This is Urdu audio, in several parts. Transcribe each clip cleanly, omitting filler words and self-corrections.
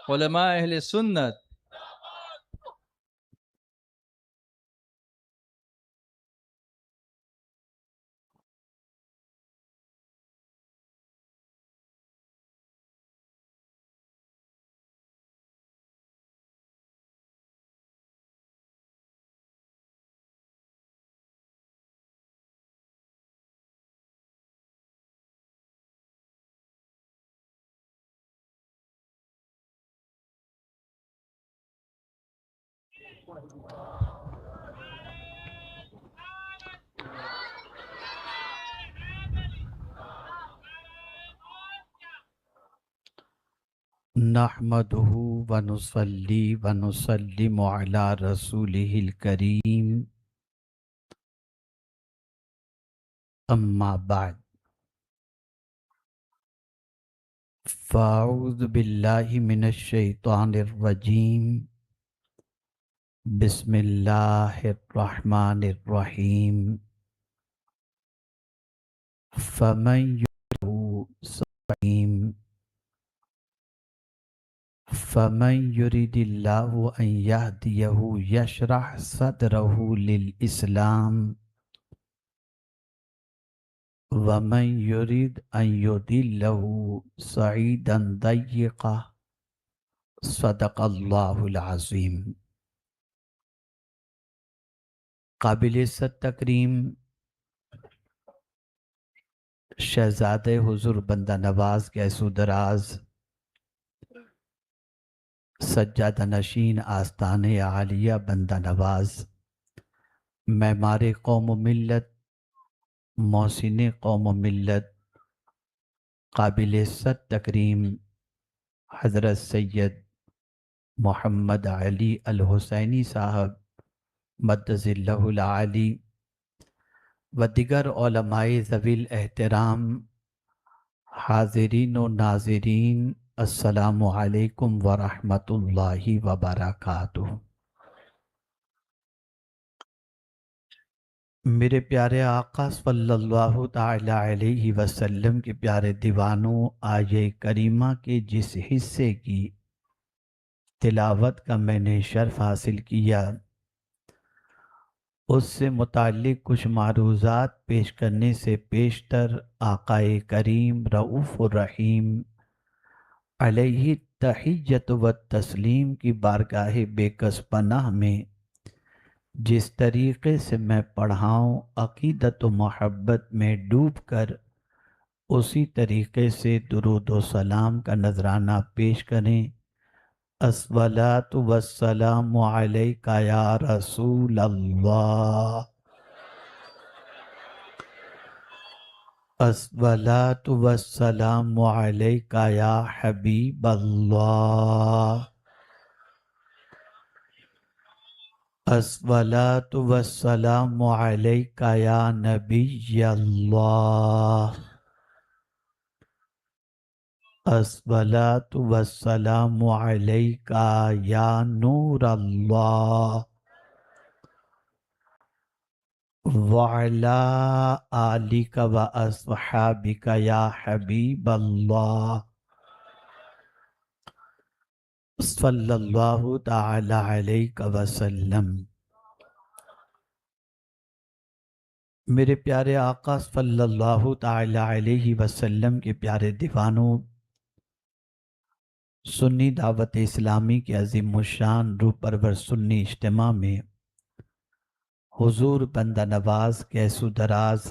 علماء اہل سنت. نحمده ونصلي ونسلم على رسوله الكريم أما بعد فأعوذ بالله من الشيطان الرجيم بسم الله الرحمن الرحيم فمن يريد سعيم فمن يريد الله أن يهديه يشرح صدره للإسلام ومن يريد أن يضله صعيدا ضيقا صدق اللہ العظیم. قابل عزت تکریم شہزادے حضور بندہ نواز گیسو دراز سجادہ نشین آستان عالیہ بندہ نواز معمار قوم و ملت محسن قوم و ملت قابل عزت تکریم حضرت سید محمد علی الحسینی صاحب مدظ اللہ العالی و دیگر علماء ذوی الاحترام، حاضرین و ناظرین، السلام علیکم ورحمۃ اللہ وبرکاتہ. میرے پیارے آقا صلی اللہ تعالی علیہ وسلم کے پیارے دیوانوں، آیہ کریمہ کے جس حصے کی تلاوت کا میں نے شرف حاصل کیا، اس سے متعلق کچھ معروضات پیش کرنے سے پیشتر آقا کریم رؤوف الرحیم علیہ تحیت و تسلیم کی بارگاہ بے کس پناہ میں جس طریقے سے میں پڑھاؤں، عقیدت و محبت میں ڈوب کر اسی طریقے سے درود و سلام کا نذرانہ پیش کریں. الصلاۃ والسلام علیک یا رسول اللہ، الصلاۃ والسلام علیک یا حبیب اللہ، الصلاۃ والسلام علیک یا نبی اللہ، الصلاۃ والسلام علیک یا نور اللہ، وعلی آلک و اصحابک یا حبیب اللہ، صلی اللہ تعالی علیہ وسلم. میرے پیارے آقا صلی اللہ تعالی علیہ وسلم کے پیارے دیوانوں، سنی دعوت اسلامی کے عظیم الشان روح پرور سنی اجتماع میں حضور بندہ نواز گیسو دراز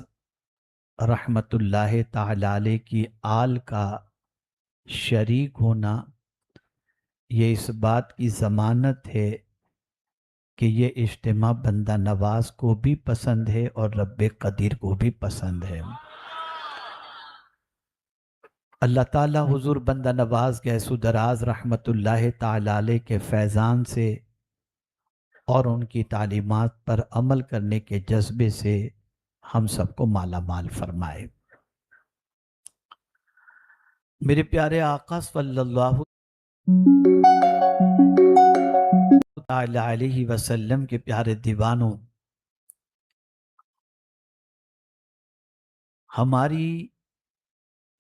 رحمت اللہ تعالی علیہ کی آل کا شریک ہونا، یہ اس بات کی ضمانت ہے کہ یہ اجتماع بندہ نواز کو بھی پسند ہے اور رب قدیر کو بھی پسند ہے. اللہ تعالیٰ حضور بندہ نواز گیسو دراز رحمت اللہ تعالی علیہ کے فیضان سے اور ان کی تعلیمات پر عمل کرنے کے جذبے سے ہم سب کو مالا مال فرمائے. میرے پیارے آقا صلی اللہ تعالی علیہ وسلم کے پیارے دیوانوں، ہماری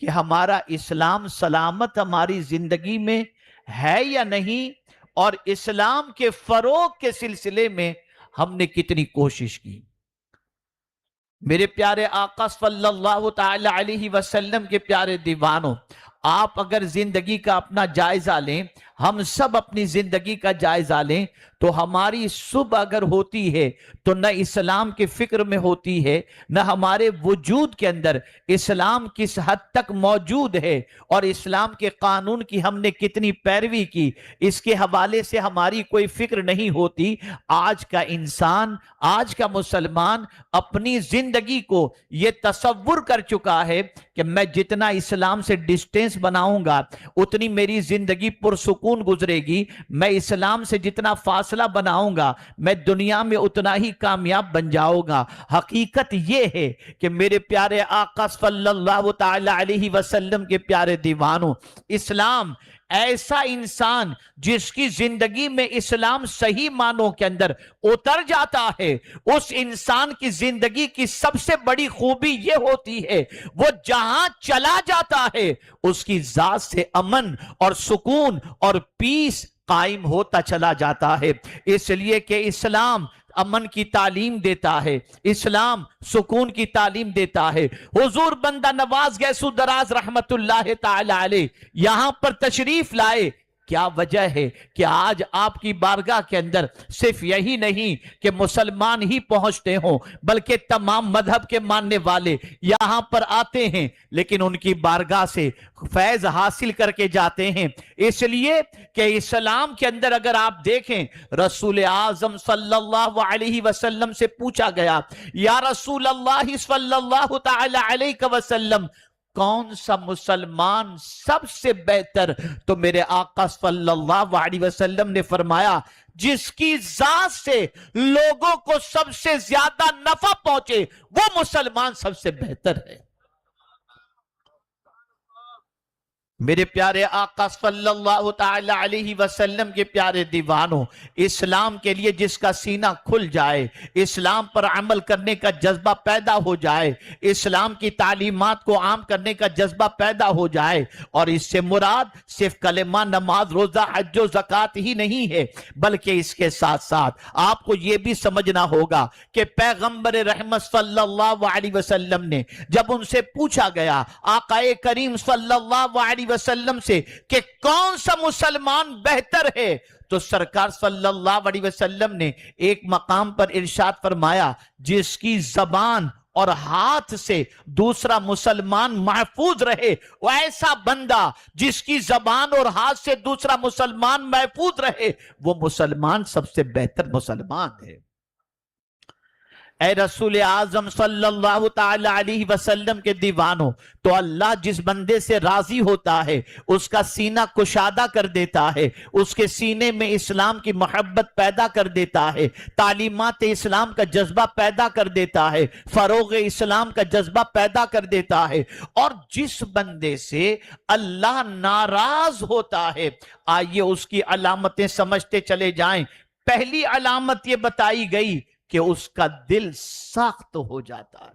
کہ ہمارا اسلام سلامت ہماری زندگی میں ہے یا نہیں، اور اسلام کے فروغ کے سلسلے میں ہم نے کتنی کوشش کی۔ میرے پیارے آقا صلی اللہ تعالی علیہ وسلم کے پیارے دیوانوں، آپ اگر زندگی کا اپنا جائزہ لیں، ہم سب اپنی زندگی کا جائزہ لیں، تو ہماری صبح اگر ہوتی ہے تو نہ اسلام کی فکر میں ہوتی ہے، نہ ہمارے وجود کے اندر اسلام کس حد تک موجود ہے اور اسلام کے قانون کی ہم نے کتنی پیروی کی، اس کے حوالے سے ہماری کوئی فکر نہیں ہوتی۔ آج کا انسان، آج کا مسلمان اپنی زندگی کو یہ تصور کر چکا ہے کہ میں جتنا اسلام سے ڈسٹینس بناؤں گا اتنی میری زندگی پرسکون گزرے گی، میں اسلام سے جتنا فاصلہ بناؤں گا میں دنیا میں اتنا ہی کامیاب بن جاؤں گا۔ حقیقت یہ ہے کہ میرے پیارے آقا صلی اللہ تعالی علیہ وسلم کے پیارے دیوانوں، اسلام ایسا انسان جس کی زندگی میں اسلام صحیح معنوں کے اندر اتر جاتا ہے، اس انسان کی زندگی کی سب سے بڑی خوبی یہ ہوتی ہے وہ جہاں چلا جاتا ہے اس کی ذات سے امن اور سکون اور پیس قائم ہوتا چلا جاتا ہے۔ اس لیے کہ اسلام امن کی تعلیم دیتا ہے، اسلام سکون کی تعلیم دیتا ہے۔ حضور بندہ نواز گیسو دراز رحمت اللہ تعالی علیہ یہاں پر تشریف لائے، کیا وجہ ہے کہ آج آپ کی بارگاہ کے اندر صرف یہی نہیں کہ مسلمان ہی پہنچتے ہوں بلکہ تمام مذہب کے ماننے والے یہاں پر آتے ہیں، لیکن ان کی بارگاہ سے فیض حاصل کر کے جاتے ہیں۔ اس لیے کہ اسلام کے اندر اگر آپ دیکھیں، رسول اعظم صلی اللہ علیہ وسلم سے پوچھا گیا، یا رسول اللہ صلی اللہ تعالی علیہ وسلم، کون سا مسلمان سب سے بہتر؟ تو میرے آقا صلی اللہ علیہ وسلم نے فرمایا، جس کی ذات سے لوگوں کو سب سے زیادہ نفع پہنچے وہ مسلمان سب سے بہتر ہے۔ میرے پیارے آقا صلی اللہ تعالی علیہ وسلم کے پیارے دیوانوں، اسلام کے لیے جس کا سینہ کھل جائے، اسلام پر عمل کرنے کا جذبہ پیدا ہو جائے، اسلام کی تعلیمات کو عام کرنے کا جذبہ پیدا ہو جائے، اور اس سے مراد صرف کلمہ، نماز، روزہ، حج و زکوٰۃ ہی نہیں ہے، بلکہ اس کے ساتھ ساتھ آپ کو یہ بھی سمجھنا ہوگا کہ پیغمبر رحمت صلی اللہ علیہ وسلم نے جب ان سے پوچھا گیا آقا کریم صلی اللہ علیہ وسلم سے کہ کون سا مسلمان بہتر ہے، تو سرکار صلی اللہ علیہ وسلم نے ایک مقام پر ارشاد فرمایا، جس کی زبان اور ہاتھ سے دوسرا مسلمان محفوظ رہے، وہ ایسا بندہ جس کی زبان اور ہاتھ سے دوسرا مسلمان محفوظ رہے، وہ مسلمان سب سے بہتر مسلمان ہے۔ اے رسول اعظم صلی اللہ تعالی علیہ وسلم کے دیوانوں، تو اللہ جس بندے سے راضی ہوتا ہے اس کا سینہ کشادہ کر دیتا ہے، اس کے سینے میں اسلام کی محبت پیدا کر دیتا ہے، تعلیمات اسلام کا جذبہ پیدا کر دیتا ہے، فروغ اسلام کا جذبہ پیدا کر دیتا ہے۔ اور جس بندے سے اللہ ناراض ہوتا ہے، آئیے اس کی علامتیں سمجھتے چلے جائیں۔ پہلی علامت یہ بتائی گئی کہ اس کا دل سخت ہو جاتا ہے۔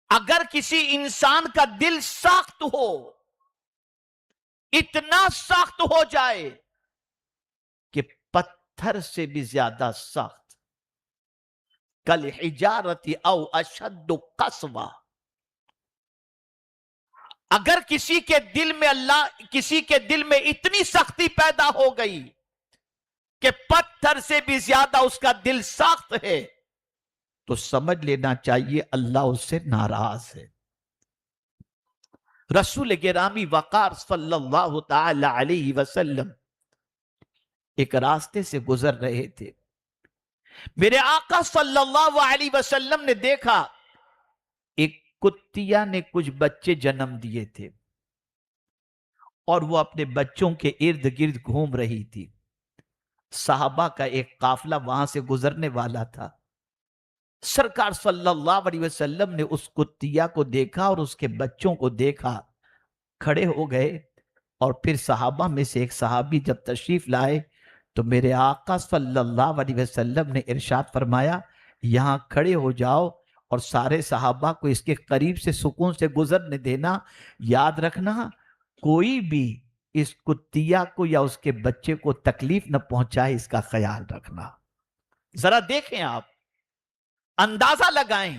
اگر کسی انسان کا دل سخت ہو، اتنا سخت ہو جائے کہ پتھر سے بھی زیادہ سخت، کالحجارۃ او اشد قسوہ، اگر کسی کے دل میں اتنی سختی پیدا ہو گئی کہ پتھر سے بھی زیادہ اس کا دل سخت ہے، تو سمجھ لینا چاہیے اللہ اس سے ناراض ہے۔ رسول گرامی وقار صلی اللہ تعالی علیہ وسلم ایک راستے سے گزر رہے تھے، میرے آقا صلی اللہ علیہ وسلم نے دیکھا ایک کتیا نے کچھ بچے جنم دیے تھے اور وہ اپنے بچوں کے ارد گرد گھوم رہی تھی۔ صحابہ کا ایک قافلہ وہاں سے گزرنے والا تھا، سرکار صلی اللہ علیہ وسلم نے اس کتیا کو دیکھا اور اس کے بچوں کو دیکھا، کھڑے ہو گئے، اور پھر صحابہ میں سے ایک صحابی جب تشریف لائے تو میرے آقا صلی اللہ علیہ وسلم نے ارشاد فرمایا، یہاں کھڑے ہو جاؤ اور سارے صحابہ کو اس کے قریب سے سکون سے گزرنے دینا. یاد رکھنا کوئی بھی اس کتیا کو یا اس کے بچے کو تکلیف نہ پہنچائے، اس کا خیال رکھنا. ذرا دیکھیں آپ، اندازہ لگائیں،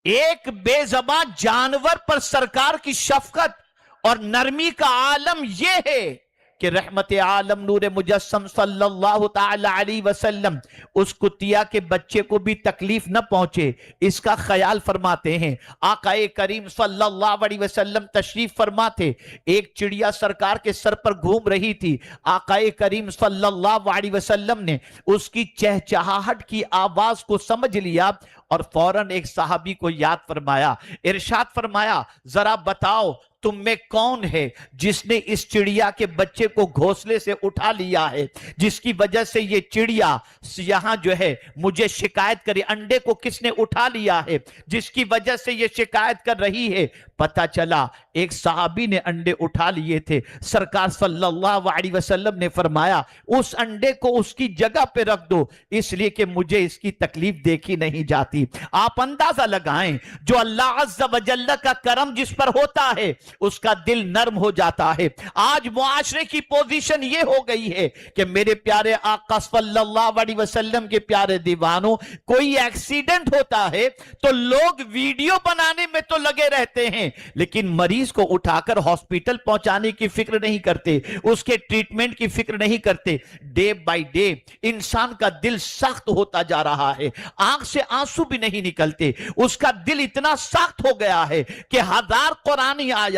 ایک بے زبان جانور پر سرکار کی شفقت اور نرمی کا عالم یہ ہے کہ رحمت عالم نور مجسم صلی اللہ تعالی علیہ وسلم اس کتیا کے بچے کو بھی تکلیف نہ پہنچے، اس کا خیال فرماتے ہیں. آقا کریم صلی اللہ علیہ وسلم تشریف فرماتے، ایک چڑیا سرکار کے سر پر گھوم رہی تھی. آقا کریم صلی اللہ علیہ وسلم نے اس کی چہچہاہٹ کی آواز کو سمجھ لیا اور فوراً ایک صحابی کو یاد فرمایا، ارشاد فرمایا ذرا بتاؤ تم میں کون ہے جس نے اس چڑیا کے بچے کو گھونسلے سے اٹھا لیا ہے، جس کی وجہ سے یہ چڑیا یہاں جو ہے مجھے شکایت کری. انڈے کو کس نے اٹھا لیا ہے جس کی وجہ سے یہ شکایت کر رہی ہے؟ پتا چلا ایک صحابی نے انڈے اٹھا لیے تھے. سرکار صلی اللہ علیہ وسلم نے فرمایا اس انڈے کو اس کی جگہ پہ رکھ دو، اس لیے کہ مجھے اس کی تکلیف دیکھی نہیں جاتی. آپ اندازہ لگائیں جو اللہ عز و جل کا کرم جس پر ہوتا ہے اس کا دل نرم ہو جاتا ہے. آج معاشرے کی پوزیشن یہ ہو گئی ہے کہ میرے پیارے آقا صلی اللہ علیہ وسلم کے پیارے دیوانوں، کوئی ایکسیڈنٹ ہوتا ہے تو لوگ ویڈیو بنانے میں تو لگے رہتے ہیں لیکن مریض کو اٹھا کر ہاسپٹل پہنچانے کی فکر نہیں کرتے، اس کے ٹریٹمنٹ کی فکر نہیں کرتے. ڈے بائی ڈے انسان کا دل سخت ہوتا جا رہا ہے، آنکھ سے آنسو بھی نہیں نکلتے. اس کا دل اتنا سخت ہو گیا ہے کہ ہزار قرآنی آیات،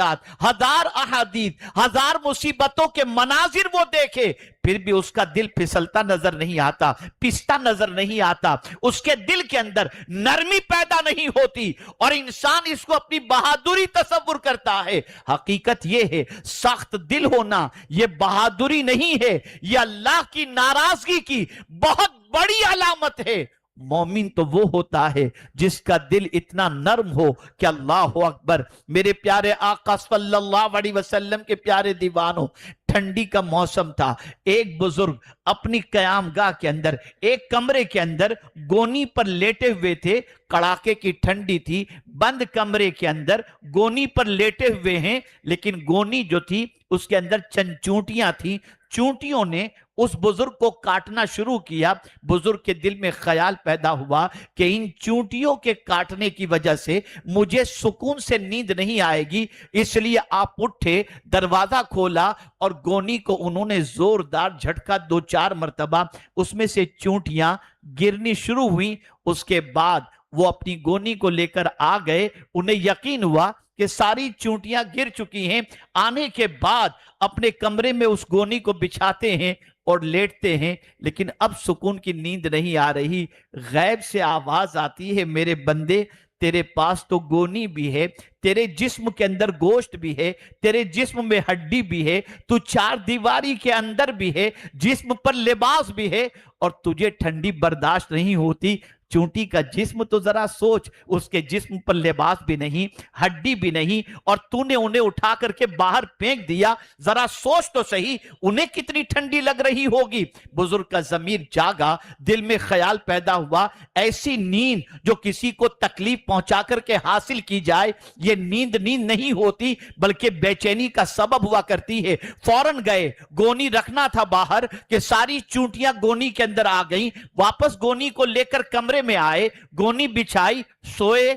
ہزار احادیث، ہزار مصیبتوں کے مناظر وہ دیکھے پھر بھی اس کا دل پھسلتا نظر نہیں آتا، پستا نظر نہیں آتا. اس کے دل کے اندر نرمی پیدا نہیں ہوتی اور انسان اس کو اپنی بہادری تصور کرتا ہے. حقیقت یہ ہے سخت دل ہونا یہ بہادری نہیں ہے، یہ اللہ کی ناراضگی کی بہت بڑی علامت ہے. مومن تو وہ ہوتا ہے جس کا دل اتنا نرم ہو کہ اللہ اکبر. میرے پیارے آقا صلی اللہ علیہ وسلم کے پیارے دیوانوں، ٹھنڈی کا موسم تھا. ایک بزرگ اپنی قیام گاہ کے اندر ایک کمرے کے اندر گونی پر لیٹے ہوئے تھے. کڑاکے کی ٹھنڈی تھی، بند کمرے کے اندر گونی پر لیٹے ہوئے ہیں، لیکن گونی جو تھی اس کے اندر چند چونٹیاں تھیں. چونٹیوں نے اس بزرگ کو کاٹنا شروع کیا. بزرگ کے دل میں خیال پیدا ہوا کہ ان چونٹیوں کے کاٹنے کی وجہ سے مجھے سکون سے نیند نہیں آئے گی. اس لیے آپ اٹھے، دروازہ کھولا اور گونی کو انہوں نے زوردار جھٹکا 2-4 مرتبہ، اس میں سے چونٹیاں گرنی شروع ہوئیں. اس کے بعد وہ اپنی گونی کو لے کر آ گئے. انہیں یقین ہوا کہ ساری چونٹیاں گر چکی ہیں. آنے کے بعد اپنے کمرے میں اس گونی کو بچھاتے ہیں اور لیٹتے ہیں، لیکن اب سکون کی نیند نہیں آ رہی. غیب سے آواز آتی ہے، میرے بندے تیرے پاس تو گونی بھی ہے، تیرے جسم کے اندر گوشت بھی ہے، تیرے جسم میں ہڈی بھی ہے، تو 4 دیواری کے اندر بھی ہے، جسم پر لباس بھی ہے اور تجھے ٹھنڈی برداشت نہیں ہوتی. چونٹی کا جسم تو ذرا سوچ، اس کے جسم پر لباس بھی نہیں، ہڈی بھی نہیں، اور تو نے انہیں اٹھا کر کے باہر پھینک دیا. ذرا سوچ تو صحیح انہیں کتنی ٹھنڈی لگ رہی ہوگی. بزرگ کا ضمیر جاگا، دل میں خیال پیدا ہوا ایسی نیند جو کسی کو تکلیف پہنچا کر کے حاصل کی جائے یہ نیند نہیں ہوتی بلکہ بے چینی کا سبب ہوا کرتی ہے. فوراً گئے، گونی رکھنا تھا باہر کہ ساری چونٹیاں گونی کے اندر آ گئیں. واپس گونی کو لے کر کمرے میں آئے، گونی بچھائی، سوئے.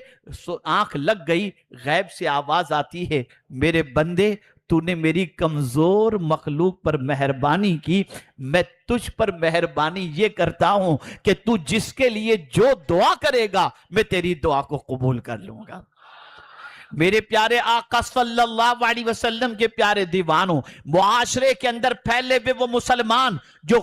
آنکھ لگ گئی. غیب سے آواز آتی ہے، میرے بندے تو نے میری کمزور مخلوق پر مہربانی کی، میں تجھ پر مہربانی یہ کرتا ہوں کہ تو جس کے لیے جو دعا کرے گا میں تیری دعا کو قبول کر لوں گا. میرے پیارے آقا صلی اللہ علیہ وسلم کے پیارے دیوانوں، معاشرے کے اندر پھیلے ہوئے وہ مسلمان جو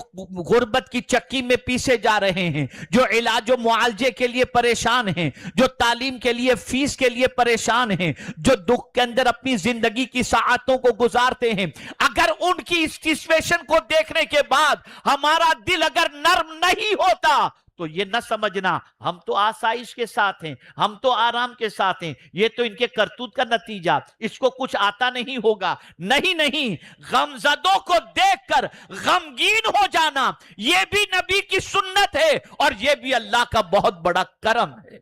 غربت کی چکی میں پیسے جا رہے ہیں، جو علاج و معالجے کے لیے پریشان ہیں، جو تعلیم کے لیے فیس کے لیے پریشان ہیں، جو دکھ کے اندر اپنی زندگی کی ساعتوں کو گزارتے ہیں، اگر ان کی اس سچویشن کو دیکھنے کے بعد ہمارا دل اگر نرم نہیں ہوتا تو یہ نہ سمجھنا ہم تو آسائش کے ساتھ ہیں، ہم تو آرام کے ساتھ ہیں، یہ تو ان کے کرتوت کا نتیجہ، اس کو کچھ آتا نہیں ہوگا. نہیں، غمزدوں کو دیکھ کر غمگین ہو جانا یہ بھی نبی کی سنت ہے اور یہ بھی اللہ کا بہت بڑا کرم ہے.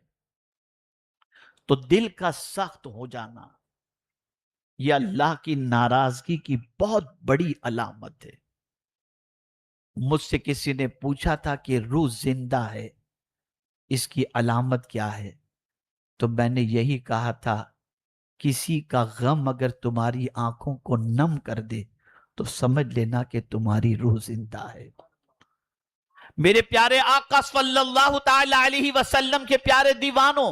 تو دل کا سخت ہو جانا یہ اللہ کی ناراضگی کی بہت بڑی علامت ہے۔ مجھ سے کسی نے پوچھا تھا کہ روح زندہ ہے، اس کی علامت کیا ہے؟ تو میں نے یہی کہا تھا، کسی کا غم اگر تمہاری آنکھوں کو نم کر دے تو سمجھ لینا کہ تمہاری روح زندہ ہے۔ میرے پیارے آقا صلی اللہ تعالی علیہ وسلم کے پیارے دیوانوں،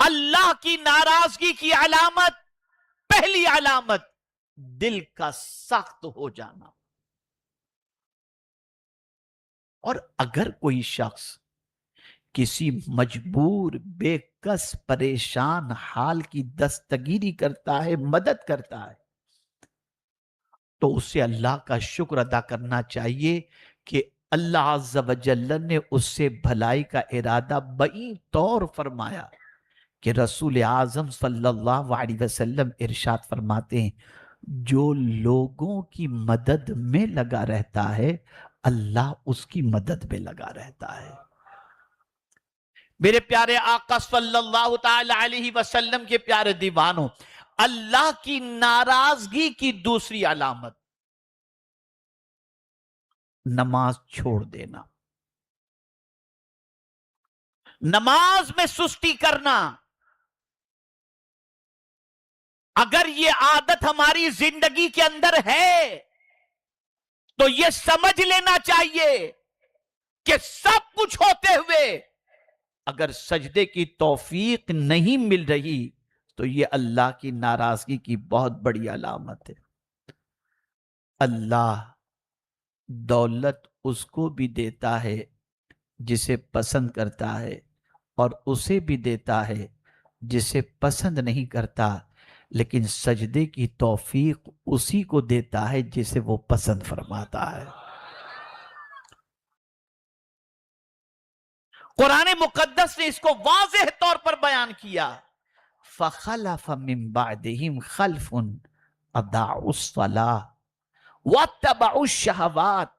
اللہ کی ناراضگی کی علامت، پہلی علامت دل کا سخت ہو جانا۔ اور اگر کوئی شخص کسی مجبور، بے کس، پریشان حال کی دستگیری کرتا ہے، مدد کرتا ہے، تو اسے اللہ کا شکر ادا کرنا چاہیے کہ اللہ عز و جل نے اس سے بھلائی کا ارادہ بعین طور فرمایا کہ رسول اعظم صلی اللہ علیہ وسلم ارشاد فرماتے ہیں، جو لوگوں کی مدد میں لگا رہتا ہے اللہ اس کی مدد میں لگا رہتا ہے۔ میرے پیارے آقا صلی اللہ تعالی علیہ وسلم کے پیارے دیوانوں، اللہ کی ناراضگی کی دوسری علامت نماز چھوڑ دینا، نماز میں سستی کرنا۔ اگر یہ عادت ہماری زندگی کے اندر ہے تو یہ سمجھ لینا چاہیے کہ سب کچھ ہوتے ہوئے اگر سجدے کی توفیق نہیں مل رہی تو یہ اللہ کی ناراضگی کی بہت بڑی علامت ہے۔ اللہ دولت اس کو بھی دیتا ہے جسے پسند کرتا ہے اور اسے بھی دیتا ہے جسے پسند نہیں کرتا، لیکن سجدے کی توفیق اسی کو دیتا ہے جسے وہ پسند فرماتا ہے۔ قرآن مقدس نے اس کو واضح طور پر بیان کیا، فَخَلَفَ مِن بَعْدِهِمْ خَلْفٌ أَضَاعُوا الصَّلَاةَ وَاتَّبَعُوا الشَّهَوَاتِ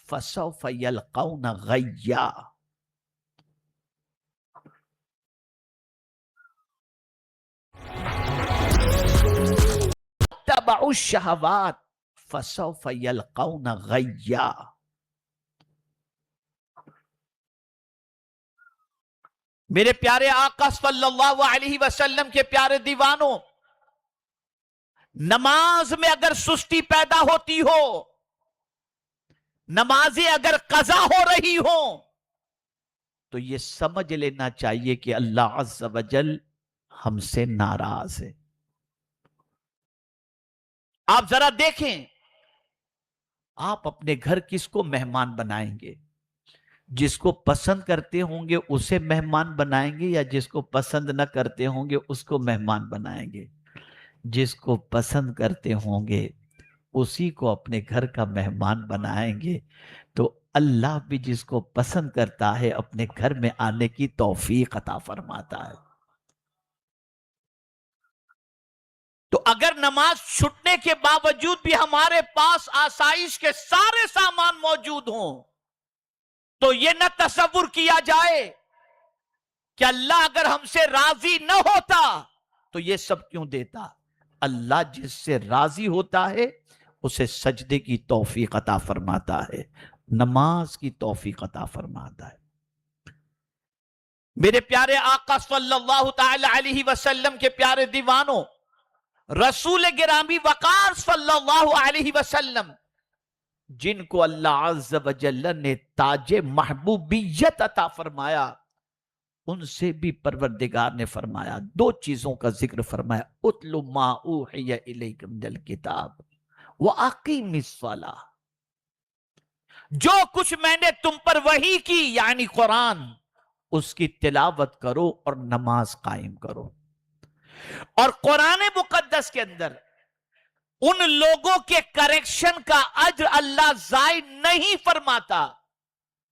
فَسَوْفَ يَلْقَوْنَ غَيًّا۔ وَاتَّبَعُوا الشَّهَوَاتِ فَسَوْفَ يَلْقَوْنَ غَيًّا۔ میرے پیارے آقا صلی اللہ علیہ وسلم کے پیارے دیوانوں، نماز میں اگر سستی پیدا ہوتی ہو، نمازیں اگر قضا ہو رہی ہو، تو یہ سمجھ لینا چاہیے کہ اللہ عز و جل ہم سے ناراض ہے۔ آپ ذرا دیکھیں، آپ اپنے گھر کس کو مہمان بنائیں گے؟ جس کو پسند کرتے ہوں گے اسے مہمان بنائیں گے یا جس کو پسند نہ کرتے ہوں گے اس کو مہمان بنائیں گے؟ جس کو پسند کرتے ہوں گے اسی کو اپنے گھر کا مہمان بنائیں گے، تو اللہ بھی جس کو پسند کرتا ہے اپنے گھر میں آنے کی توفیق عطا فرماتا ہے۔ تو اگر نماز چھٹنے کے باوجود بھی ہمارے پاس آسائش کے سارے سامان موجود ہوں تو یہ نہ تصور کیا جائے کہ اللہ اگر ہم سے راضی نہ ہوتا تو یہ سب کیوں دیتا۔ اللہ جس سے راضی ہوتا ہے اسے سجدے کی توفیق عطا فرماتا ہے، نماز کی توفیق عطا فرماتا ہے۔ میرے پیارے آقا صلی اللہ تعالی علیہ وسلم کے پیارے دیوانوں، رسول گرامی وقار صلی اللہ علیہ وسلم، جن کو اللہ عز و جل نے تاج محبوبیت عطا فرمایا، ان سے بھی پروردگار نے فرمایا، دو چیزوں کا ذکر فرمایا، اتل ما اوحی الیک من الکتاب واقیم الصلاۃ، جو کچھ میں نے تم پر وحی کی یعنی قرآن، اس کی تلاوت کرو اور نماز قائم کرو۔ اور قرآن مقدس کے اندر ان لوگوں کے کریکشن کا اجر اللہ ضائع نہیں فرماتا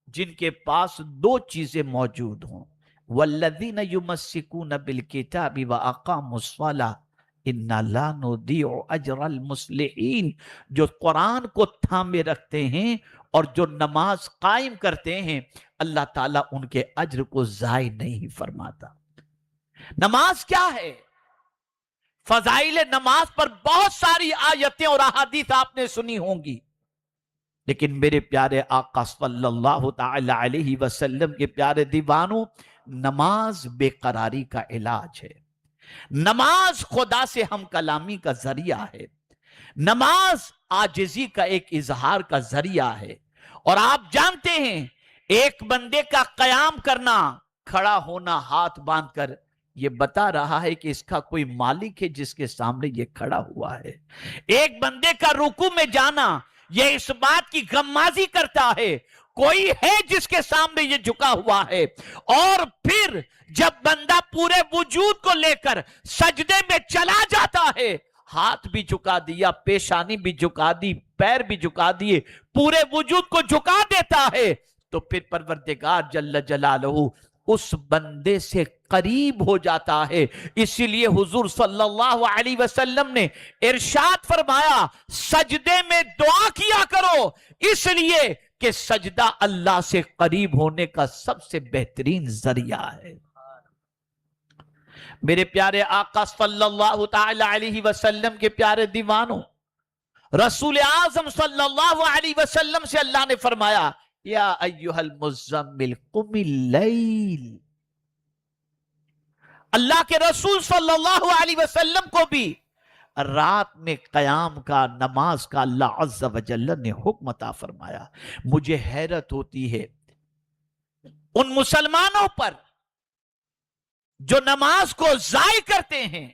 جن کے پاس دو چیزیں موجود ہوں، والذین یمسکون بالکتاب واقاموا الصلاۃ انا لا نضیع اجر المصلحین، جو قرآن کو تھامے رکھتے ہیں اور جو نماز قائم کرتے ہیں اللہ تعالیٰ ان کے اجر کو ضائع نہیں فرماتا۔ نماز کیا ہے؟ فضائل نماز پر بہت ساری آیتیں اور احادیث آپ نے سنی ہوں گی، لیکن میرے پیارے آقا صلی اللہ تعالی علیہ وسلم کے پیارے دیوانوں، نماز بے قراری کا علاج ہے، نماز خدا سے ہم کلامی کا ذریعہ ہے، نماز عاجزی کا ایک اظہار کا ذریعہ ہے۔ اور آپ جانتے ہیں ایک بندے کا قیام کرنا، کھڑا ہونا ہاتھ باندھ کر، یہ بتا رہا ہے کہ اس کا کوئی مالک ہے جس کے سامنے یہ کھڑا ہوا ہے۔ ایک بندے کا رکوع میں جانا، یہ اس بات کی غمازی کرتا ہے کوئی ہے جس کے سامنے یہ جھکا ہوا ہے۔ اور پھر جب بندہ پورے وجود کو لے کر سجدے میں چلا جاتا ہے، ہاتھ بھی جھکا دیا، پیشانی بھی جھکا دی، پیر بھی جھکا دیے، پورے وجود کو جھکا دیتا ہے، تو پھر پروردگار جل جلالہ اس بندے سے قریب ہو جاتا ہے۔ اسی لیے حضور صلی اللہ علیہ وسلم نے ارشاد فرمایا سجدے میں دعا کیا کرو، اس لیے کہ سجدہ اللہ سے قریب ہونے کا سب سے بہترین ذریعہ ہے۔ میرے پیارے آقا صلی اللہ تعالی علیہ وسلم کے پیارے دیوانوں، رسول اعظم صلی اللہ علیہ وسلم سے اللہ نے فرمایا یا ایھا المزمل قم اللیل۔ اللہ کے رسول صلی اللہ علیہ وسلم کو بھی رات میں قیام کا، نماز کا اللہ عز و جل نے حکم عطا فرمایا۔ مجھے حیرت ہوتی ہے ان مسلمانوں پر جو نماز کو ضائع کرتے ہیں،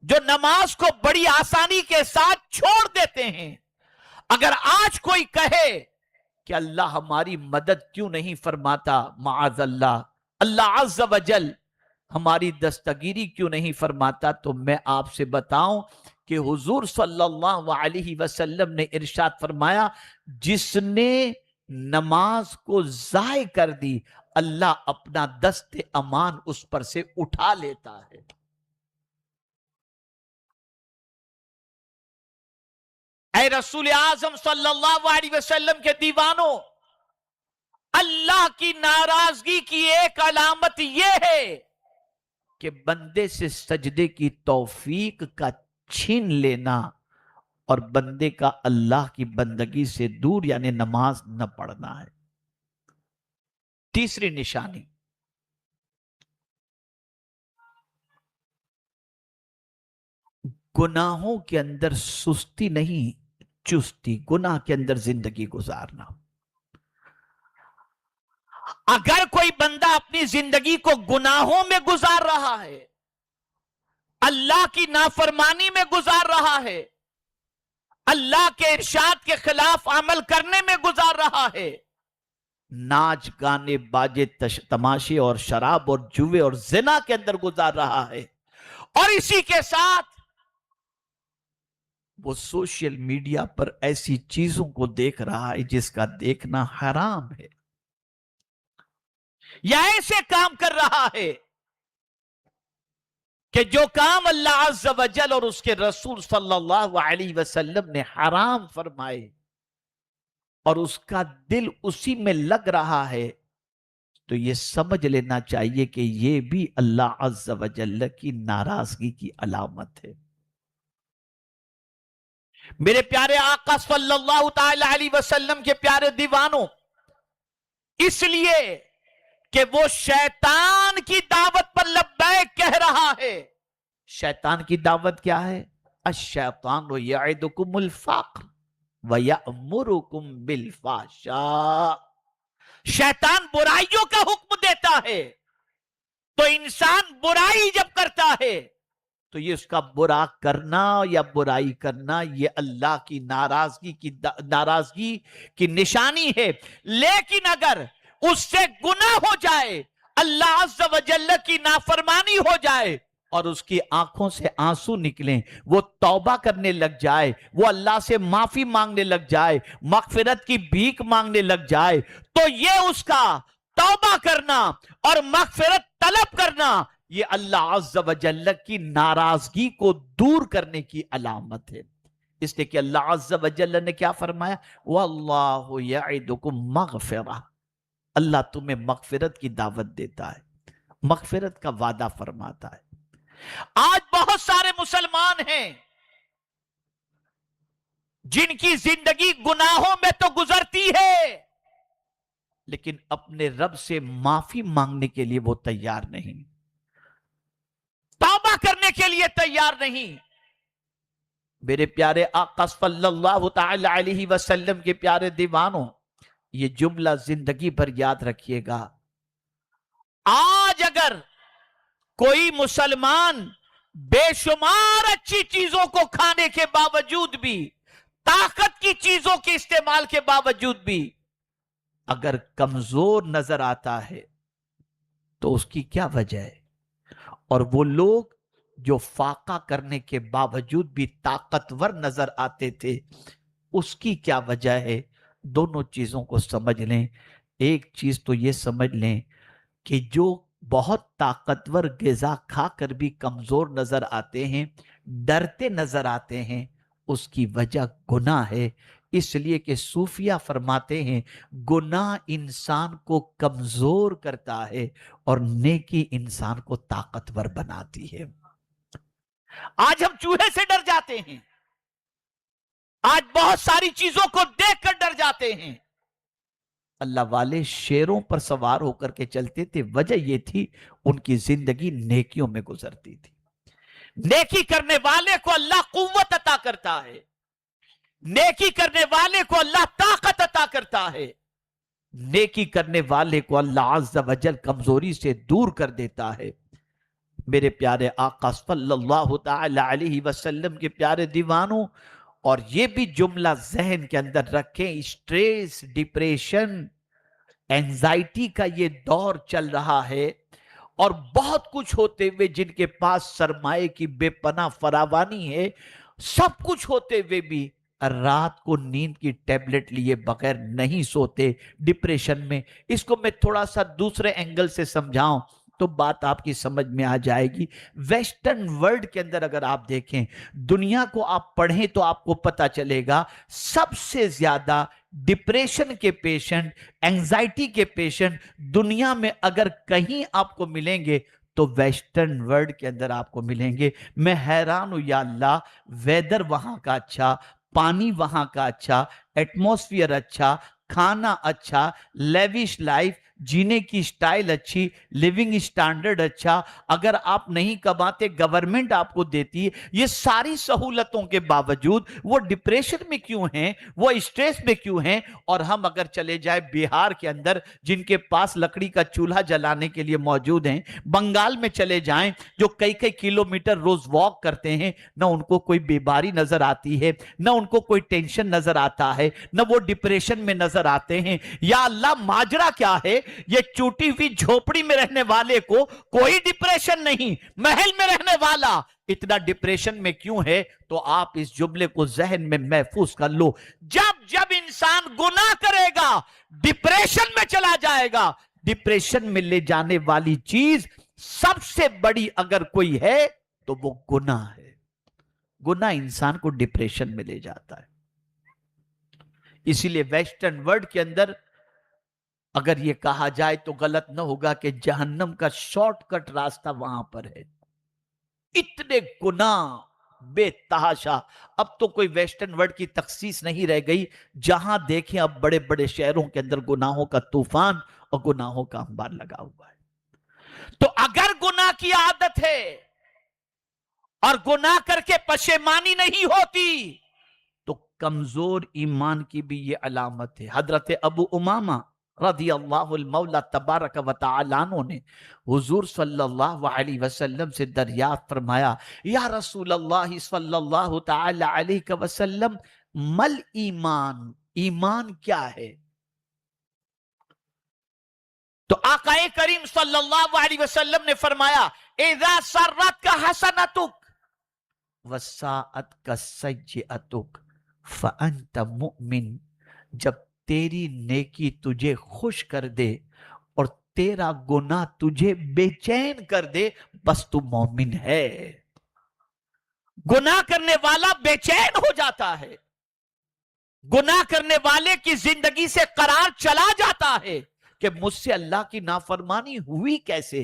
جو نماز کو بڑی آسانی کے ساتھ چھوڑ دیتے ہیں۔ اگر آج کوئی کہے کہ اللہ ہماری مدد کیوں نہیں فرماتا، معاذ اللہ، اللہ عز و جل ہماری دستگیری کیوں نہیں فرماتا، تو میں آپ سے بتاؤں کہ حضور صلی اللہ علیہ وسلم نے ارشاد فرمایا جس نے نماز کو ضائع کر دی، اللہ اپنا دست امان اس پر سے اٹھا لیتا ہے۔ اے رسول اعظم صلی اللہ علیہ وسلم کے دیوانوں، اللہ کی ناراضگی کی ایک علامت یہ ہے کہ بندے سے سجدے کی توفیق کا چھین لینا اور بندے کا اللہ کی بندگی سے دور، یعنی نماز نہ پڑھنا ہے۔ تیسری نشانی، گناہوں کے اندر سستی نہیں، چستی، گناہ کے اندر زندگی گزارنا۔ اگر کوئی بندہ اپنی زندگی کو گناہوں میں گزار رہا ہے، اللہ کی نافرمانی میں گزار رہا ہے، اللہ کے ارشاد کے خلاف عمل کرنے میں گزار رہا ہے، ناچ گانے باجے تماشے اور شراب اور جوے اور زنا کے اندر گزار رہا ہے، اور اسی کے ساتھ وہ سوشل میڈیا پر ایسی چیزوں کو دیکھ رہا ہے جس کا دیکھنا حرام ہے، یا ایسے کام کر رہا ہے کہ جو کام اللہ عز و جل اور اس کے رسول صلی اللہ علیہ وسلم نے حرام فرمائے اور اس کا دل اسی میں لگ رہا ہے، تو یہ سمجھ لینا چاہیے کہ یہ بھی اللہ عز و جل کی ناراضگی کی علامت ہے۔ میرے پیارے آقا صلی اللہ تعالی علیہ وسلم کے پیارے دیوانوں، اس لیے کہ وہ شیطان کی دعوت پر لبیک کہہ رہا ہے۔ شیطان کی دعوت کیا ہے؟ الشیطان یعدکم الفقر ویأمرکم بالفحشاء۔ شیطان برائیوں کا حکم دیتا ہے، تو انسان برائی جب کرتا ہے تو یہ اس کا برا کرنا یا برائی کرنا یہ اللہ کی ناراضگی کی نشانی ہے۔ لیکن اگر اس سے گناہ ہو جائے، اللہ عز و جل کی نافرمانی ہو جائے اور اس کی آنکھوں سے آنسو نکلیں، وہ توبہ کرنے لگ جائے، وہ اللہ سے معافی مانگنے لگ جائے، مغفرت کی بھیک مانگنے لگ جائے، تو یہ اس کا توبہ کرنا اور مغفرت طلب کرنا یہ اللہ عز و جل کی ناراضگی کو دور کرنے کی علامت ہے۔ اس لیے کہ اللہ عز و جل نے کیا فرمایا؟ وَاللَّهُ يَعِدُكُمْ مَغْفِرَةً، اللہ تمہیں مغفرت کی دعوت دیتا ہے۔ مغفرت کا وعدہ فرماتا ہے۔ آج بہت سارے مسلمان ہیں جن کی زندگی گناہوں میں تو گزرتی ہے، لیکن اپنے رب سے معافی مانگنے کے لیے وہ تیار نہیں، توبہ کرنے کے لیے تیار نہیں۔ میرے پیارے آقا صلی اللہ تعالی علیہ وسلم کے پیارے دیوانوں، یہ جملہ زندگی بھر یاد رکھیے گا۔ آج اگر کوئی مسلمان بے شمار اچھی چیزوں کو کھانے کے باوجود بھی، طاقت کی چیزوں کے استعمال کے باوجود بھی اگر کمزور نظر آتا ہے تو اس کی کیا وجہ ہے؟ اور وہ لوگ جو فاقہ کرنے کے باوجود بھی طاقتور نظر آتے تھے، اس کی کیا وجہ ہے؟ دونوں چیزوں کو سمجھ لیں۔ ایک چیز تو یہ سمجھ لیں کہ جو بہت طاقتور غذا کھا کر بھی کمزور نظر آتے ہیں، ڈرتے نظر آتے ہیں، اس کی وجہ گناہ ہے۔ اس لیے کہ صوفیہ فرماتے ہیں گناہ انسان کو کمزور کرتا ہے اور نیکی انسان کو طاقتور بناتی ہے۔ آج ہم چوہے سے ڈر جاتے ہیں، آج بہت ساری چیزوں کو دیکھ کر ڈر جاتے ہیں۔ اللہ والے شیروں پر سوار ہو کر کے چلتے تھے، وجہ یہ تھی ان کی زندگی نیکیوں میں گزرتی تھی۔ نیکی کرنے والے کو اللہ قوت عطا کرتا ہے، نیکی کرنے والے کو اللہ طاقت عطا کرتا ہے، نیکی کرنے والے کو اللہ عز و جل کمزوری سے دور کر دیتا ہے۔ میرے پیارے آقا صلی اللہ تعالی علیہ وسلم کے پیارے دیوانوں، اور یہ بھی جملہ ذہن کے اندر رکھیں، اسٹریس، ڈپریشن، اینزائٹی کا یہ دور چل رہا ہے، اور بہت کچھ ہوتے ہوئے جن کے پاس سرمایہ کی بے پناہ فراوانی ہے، سب کچھ ہوتے ہوئے بھی رات کو نیند کی ٹیبلٹ لیے بغیر نہیں سوتے، ڈپریشن میں۔ اس کو میں تھوڑا سا دوسرے اینگل سے سمجھاؤں تو بات آپ کی سمجھ میں آ جائے گی۔ ویسٹرن ورلڈ کے اندر اگر آپ دیکھیں، دنیا کو آپ پڑھیں تو آپ کو پتا چلے گا سب سے زیادہ ڈپریشن کے پیشنٹ، اینگزائٹی کے پیشنٹ دنیا میں اگر کہیں آپ کو ملیں گے تو ویسٹرن ورلڈ کے اندر آپ کو ملیں گے۔ میں حیران ہوں، یا اللہ، ویدر وہاں کا اچھا، پانی وہاں کا اچھا، ایٹماسفیئر اچھا، کھانا اچھا، لیوش لائف، جینے کی سٹائل اچھی، لیونگ سٹینڈرڈ اچھا، اگر آپ نہیں کماتے گورنمنٹ آپ کو دیتی ہے۔ یہ ساری سہولتوں کے باوجود وہ ڈپریشن میں کیوں ہیں، وہ اسٹریس میں کیوں ہیں؟ اور ہم اگر چلے جائے بہار کے اندر جن کے پاس لکڑی کا چولہا جلانے کے لیے موجود ہیں، بنگال میں چلے جائیں جو کئی کئی کلومیٹر روز واک کرتے ہیں، نہ ان کو کوئی بیماری نظر آتی ہے، نہ ان کو کوئی ٹینشن نظر آتا ہے، نہ وہ ڈپریشن میں نظر آتے ہیں۔ یا اللہ، ماجرا کیا ہے؟ یہ چوٹی ہوئی جھوپڑی میں رہنے والے کو کوئی ڈپریشن نہیں، محل میں رہنے والا اتنا ڈپریشن میں کیوں ہے؟ تو آپ اس جملے کو ذہن میں محفوظ کر لو، جب انسان گناہ کرے گا ڈپریشن میں چلا جائے گا۔ ڈپریشن میں لے جانے والی چیز سب سے بڑی اگر کوئی ہے تو وہ گناہ ہے۔ گناہ انسان کو ڈپریشن میں لے جاتا ہے۔ اسی لیے ویسٹرن ورلڈ کے اندر اگر یہ کہا جائے تو غلط نہ ہوگا کہ جہنم کا شارٹ کٹ راستہ وہاں پر ہے۔ اتنے گناہ بے تحاشا۔ اب تو کوئی ویسٹرن ورلڈ کی تخصیص نہیں رہ گئی، جہاں دیکھیں اب بڑے بڑے شہروں کے اندر گناہوں کا طوفان اور گناہوں کا انبار لگا ہوا ہے۔ تو اگر گناہ کی عادت ہے اور گناہ کر کے پشیمانی نہیں ہوتی تو کمزور ایمان کی بھی یہ علامت ہے۔ حضرت ابو امامہ رضی اللہ المولا تبارک و تعالی عنہ نے حضور صلی اللہ علیہ وسلم سے دریافت فرمایا، یا رسول اللہ صلی اللہ تعالی علیہ وسلم، مل ایمان، ایمان کیا ہے؟ تو آقا کریم صلی اللہ علیہ وسلم نے فرمایا، اذا سرتک حسنتک وساءتک سیئتک فانت مؤمن، جب تیری نیکی تجھے خوش کر دے اور تیرا گناہ تجھے بے چین کر دے، بس تو مومن ہے۔ گناہ کرنے والا بے چین ہو جاتا ہے، گناہ کرنے والے کی زندگی سے قرار چلا جاتا ہے کہ مجھ سے اللہ کی نافرمانی ہوئی کیسے؟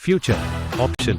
Future option.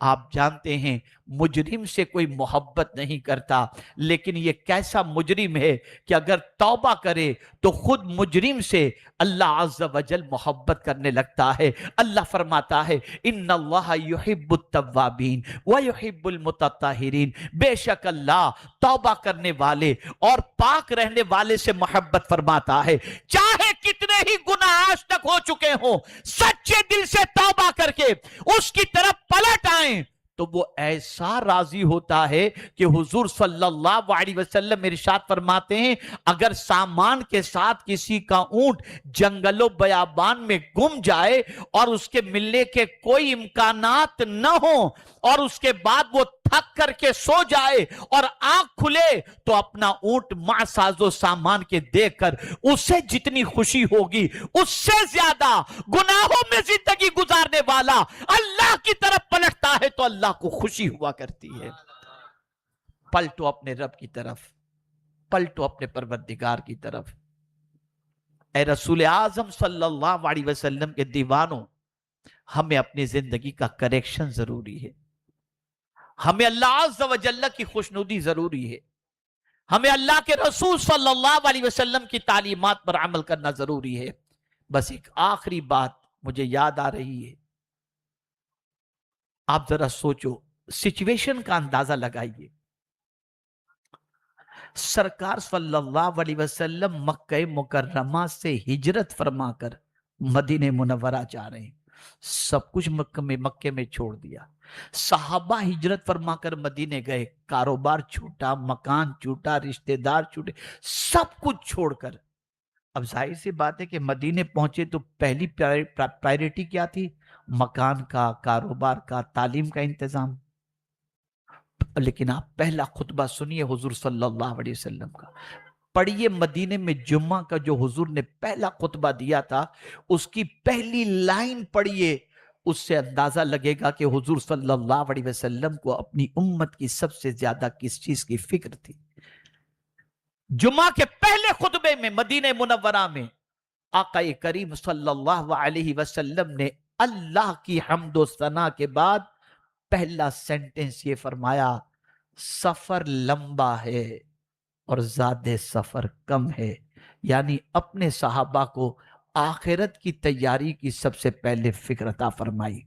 آپ جانتے ہیں مجرم سے کوئی محبت نہیں کرتا، لیکن یہ کیسا مجرم ہے کہ اگر توبہ کرے تو خود مجرم سے اللہ عز و جل محبت کرنے لگتا ہے۔ اللہ فرماتا ہے ان اللہ یحب التوابین ویحب المتطہرین، بے شک اللہ توبہ کرنے والے اور پاک رہنے والے سے محبت فرماتا ہے، چاہے کتنے ہی گناہ آج تک ہو چکے ہوں، سچے دل سے توبہ کر کے اس کی طرف پلٹ آئیں تو وہ ایسا راضی ہوتا ہے کہ حضور صلی اللہ علیہ وسلم ارشاد فرماتے ہیں اگر سامان کے ساتھ کسی کا اونٹ جنگل و بیابان میں گم جائے اور اس کے ملنے کے کوئی امکانات نہ ہوں اور اس کے بعد وہ تھک کر کے سو جائے اور آنکھ کھلے تو اپنا اونٹ مع ساز و سامان کے دیکھ کر اسے جتنی خوشی ہوگی اس سے زیادہ گناہوں میں زندگی گزارنے والا اللہ کی طرف پلٹتا ہے تو اللہ کو خوشی ہوا کرتی ہے۔ پلٹو اپنے رب کی طرف، پلٹو اپنے پروردگار کی طرف۔ اے رسول اعظم صلی اللہ علیہ وسلم کے دیوانوں، ہمیں اپنی زندگی کا کریکشن ضروری ہے، ہمیں اللہ عز و جل کی خوشنودی ضروری ہے، ہمیں اللہ کے رسول صلی اللہ علیہ وسلم کی تعلیمات پر عمل کرنا ضروری ہے۔ بس ایک آخری بات مجھے یاد آ رہی ہے، آپ ذرا سوچو، سچویشن کا اندازہ لگائیے۔ سرکار صلی اللہ علیہ وسلم مکہ مکرمہ سے ہجرت فرما کر مدینہ منورہ جا رہے ہیں، سب کچھ مکے میں چھوڑ دیا، صحابہ ہجرت فرما کر مدینے گئے، کاروبار چھوٹا، مکان چھوٹا، رشتہ دار چھوٹے، سب کچھ چھوڑ کر اب ظاہر سی بات ہے کہ مدینے پہنچے تو پہلی پرائرٹی کیا تھی؟ مکان کا، کاروبار کا، تعلیم کا انتظام۔ لیکن آپ پہلا خطبہ سنیے حضور صلی اللہ علیہ وسلم کا، پڑھیے مدینے میں جمعہ کا جو حضور نے پہلا خطبہ دیا تھا اس کی پہلی لائن پڑھیے، اس سے اندازہ لگے گا کہ حضور صلی اللہ علیہ وسلم کو اپنی امت کی سب سے زیادہ کس چیز کی فکر تھی۔ جمعہ کے پہلے خطبے میں مدینہ منورہ میں آقا کریم صلی اللہ علیہ وسلم نے اللہ کی حمد و ثنا کے بعد پہلا سینٹنس یہ فرمایا، سفر لمبا ہے اور زیادہ سفر کم ہے، یعنی اپنے صحابہ کو آخرت کی تیاری کی سب سے پہلے فکر عطا فرمائی۔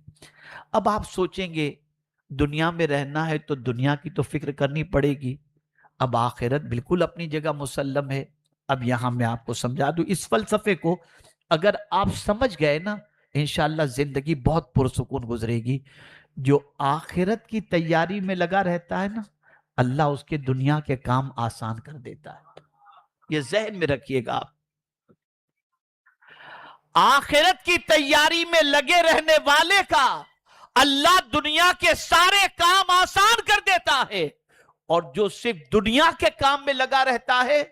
اب آپ سوچیں گے دنیا میں رہنا ہے تو دنیا کی تو فکر کرنی پڑے گی، اب آخرت بالکل اپنی جگہ مسلم ہے۔ اب یہاں میں آپ کو سمجھا دوں، اس فلسفے کو اگر آپ سمجھ گئے نا انشاءاللہ زندگی بہت پرسکون گزرے گی۔ جو آخرت کی تیاری میں لگا رہتا ہے نا اللہ اس کے دنیا کے کام آسان کر دیتا ہے، یہ ذہن میں رکھیے گا آپ۔ آخرت کی تیاری میں لگے رہنے والے کا اللہ دنیا کے سارے کام آسان کر دیتا ہے، اور جو صرف دنیا کے کام میں لگا رہتا ہے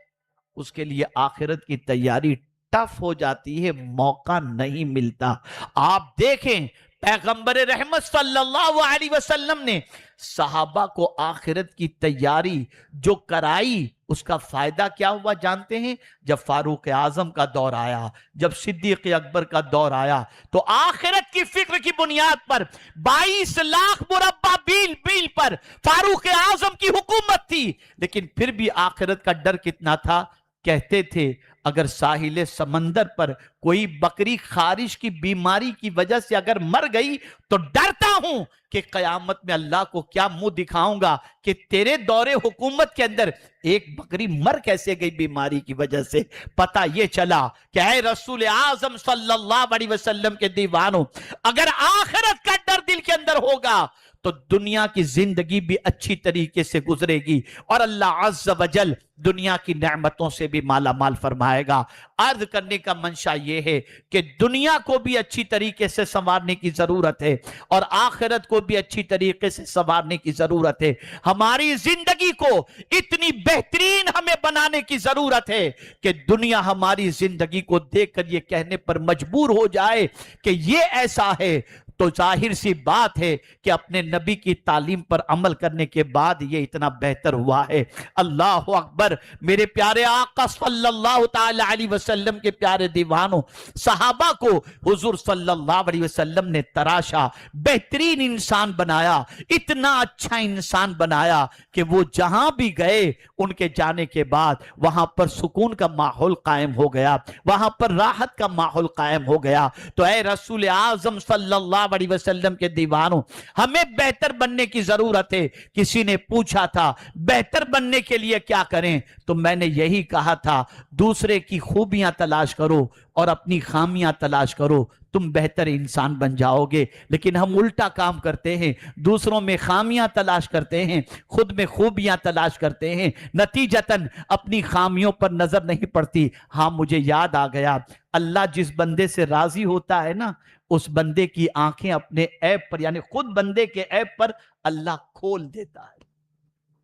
اس کے لیے آخرت کی تیاری ٹف ہو جاتی ہے، موقع نہیں ملتا۔ آپ دیکھیں پیغمبر رحمت صلی اللہ علیہ وسلم نے صحابہ کو آخرت کی تیاری جو کرائی اس کا فائدہ کیا ہوا جانتے ہیں؟ جب فاروق اعظم کا دور آیا، جب صدیق اکبر کا دور آیا تو آخرت کی فکر کی بنیاد پر 22 لاکھ مربع بیل پر فاروق اعظم کی حکومت تھی، لیکن پھر بھی آخرت کا ڈر کتنا تھا؟ کہتے تھے اگر ساحل سمندر پر کوئی بکری خارش کی بیماری کی وجہ سے اگر مر گئی تو ڈرتا ہوں کہ قیامت میں اللہ کو کیا منہ دکھاؤں گا کہ تیرے دور حکومت کے اندر ایک بکری مر کیسے گئی بیماری کی وجہ سے۔ پتہ یہ چلا کہ اے رسول اعظم صلی اللہ علیہ وسلم کے دیوانوں، اگر آخرت کا ڈر دل کے اندر ہوگا تو دنیا کی زندگی بھی اچھی طریقے سے گزرے گی اور اللہ عز و جل دنیا کی نعمتوں سے بھی مالا مال فرمائے گا۔ عرض کرنے کا منشا یہ ہے کہ دنیا کو بھی اچھی طریقے سے سنوارنے کی ضرورت ہے اور آخرت کو بھی اچھی طریقے سے سنوارنے کی ضرورت ہے۔ ہماری زندگی کو اتنی بہترین ہمیں بنانے کی ضرورت ہے کہ دنیا ہماری زندگی کو دیکھ کر یہ کہنے پر مجبور ہو جائے کہ یہ ایسا ہے، تو ظاہر سی بات ہے کہ اپنے نبی کی تعلیم پر عمل کرنے کے بعد یہ اتنا بہتر ہوا ہے۔ اللہ اکبر، میرے پیارے آقا صلی اللہ تعالی علیہ وسلم کے پیارے دیوانوں، صحابہ کو حضور صلی اللہ علیہ وسلم نے تراشا، بہترین انسان بنایا، اتنا اچھا انسان بنایا کہ وہ جہاں بھی گئے ان کے جانے کے بعد وہاں پر سکون کا ماحول قائم ہو گیا، وہاں پر راحت کا ماحول قائم ہو گیا۔ تو اے رسول اعظم صلی اللہ علیہ وسلم کے دیوانوں، ہمیں بہتر بننے کی ضرورت ہے۔ کسی نے پوچھا تھا بہتر بننے کے لیے کیا کریں، تو میں نے یہی کہا تھا دوسرے کی خوبیاں تلاش کرو اور اپنی خامیاں تلاش کرو، تم بہتر انسان بن جاؤ گے۔ لیکن ہم الٹا کام کرتے ہیں، دوسروں میں خامیاں تلاش کرتے ہیں، خود میں خوبیاں تلاش کرتے ہیں، نتیجتاً اپنی خامیوں پر نظر نہیں پڑتی۔ ہاں مجھے یاد آ گیا، اللہ جس بندے سے راضی ہوتا ہے نا، اس بندے کی آنکھیں اپنے عیب پر، یعنی خود بندے کے عیب پر اللہ کھول دیتا ہے۔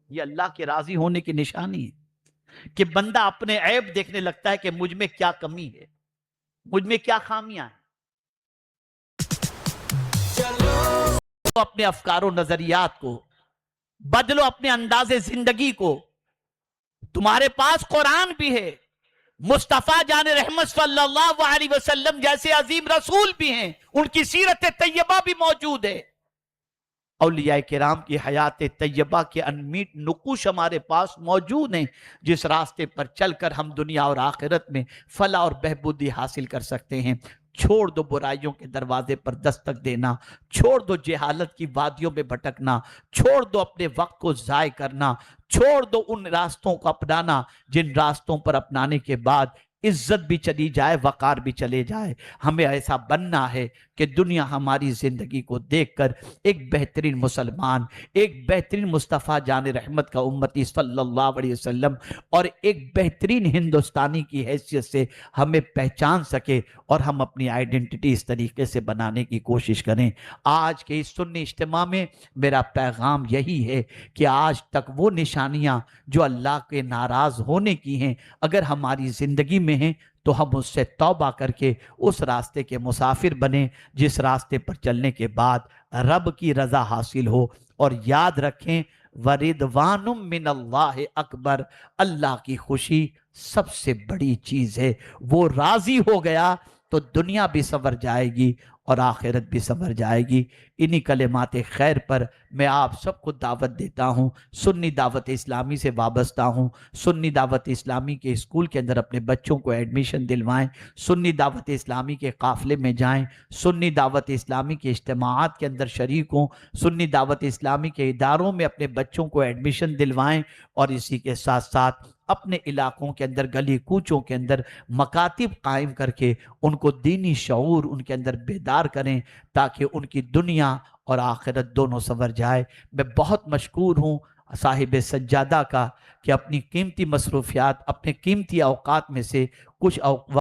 یہ اللہ کے راضی ہونے کی نشانی ہے کہ بندہ اپنے عیب دیکھنے لگتا ہے کہ مجھ میں کیا کمی ہے، مجھ میں کیا خامیاں ہیں۔ اپنے افکار و نظریات کو بدلو، اپنے انداز زندگی کو۔ تمہارے پاس قرآن بھی ہے، مصطفیٰ جان رحمت صلی اللہ علیہ وسلم جیسے عظیم رسول بھی ہیں، ان کی سیرت طیبہ بھی موجود ہے۔ اولیاء کرام کی حیات طیبہ کے انمیٹ نقوش ہمارے پاس موجود ہیں، جس راستے پر چل کر ہم دنیا اور آخرت میں فلاح اور بہبودی حاصل کر سکتے ہیں۔ چھوڑ دو برائیوں کے دروازے پر دستک دینا، چھوڑ دو جہالت کی وادیوں میں بھٹکنا، چھوڑ دو اپنے وقت کو ضائع کرنا، چھوڑ دو ان راستوں کو اپنانا جن راستوں پر اپنانے کے بعد عزت بھی چلی جائے، وقار بھی چلے جائے۔ ہمیں ایسا بننا ہے کہ دنیا ہماری زندگی کو دیکھ کر ایک بہترین مسلمان، ایک بہترین مصطفیٰ جان رحمت کا امتی صلی اللہ علیہ وسلم اور ایک بہترین ہندوستانی کی حیثیت سے ہمیں پہچان سکے، اور ہم اپنی آئیڈینٹی اس طریقے سے بنانے کی کوشش کریں۔ آج کے اس سنی اجتماع میں میرا پیغام یہی ہے کہ آج تک وہ نشانیاں جو اللہ کے ناراض ہونے کی ہیں اگر ہماری زندگی میں ہیں تو ہم اس سے توبہ کر کے اس راستے کے مسافر بنیں جس راستے پر چلنے کے بعد رب کی رضا حاصل ہو۔ اور یاد رکھیں وَرِضْوَانٌ مِّنَ اللَّهِ اکبر، اللہ کی خوشی سب سے بڑی چیز ہے۔ وہ راضی ہو گیا تو دنیا بھی سنور جائے گی اور آخرت بھی سنور جائے گی۔ انہی کلمات خیر پر میں آپ سب کو دعوت دیتا ہوں، سنی دعوت اسلامی سے وابستہ ہوں، سنی دعوت اسلامی کے اسکول کے اندر اپنے بچوں کو ایڈمیشن دلوائیں، سنی دعوت اسلامی کے قافلے میں جائیں، سنی دعوت اسلامی کے اجتماعات کے اندر شریک ہوں، سنی دعوت اسلامی کے اداروں میں اپنے بچوں کو ایڈمیشن دلوائیں، اور اسی کے ساتھ ساتھ اپنے علاقوں کے اندر گلی کوچوں کے اندر مکاتب قائم کر کے ان کو دینی شعور ان کے اندر بیدار کریں تاکہ ان کی دنیا اور آخرت دونوں سنور جائے۔ میں بہت مشکور ہوں صاحب سجادہ کا کہ اپنی قیمتی مصروفیات، اپنے قیمتی اوقات میں سے کچھ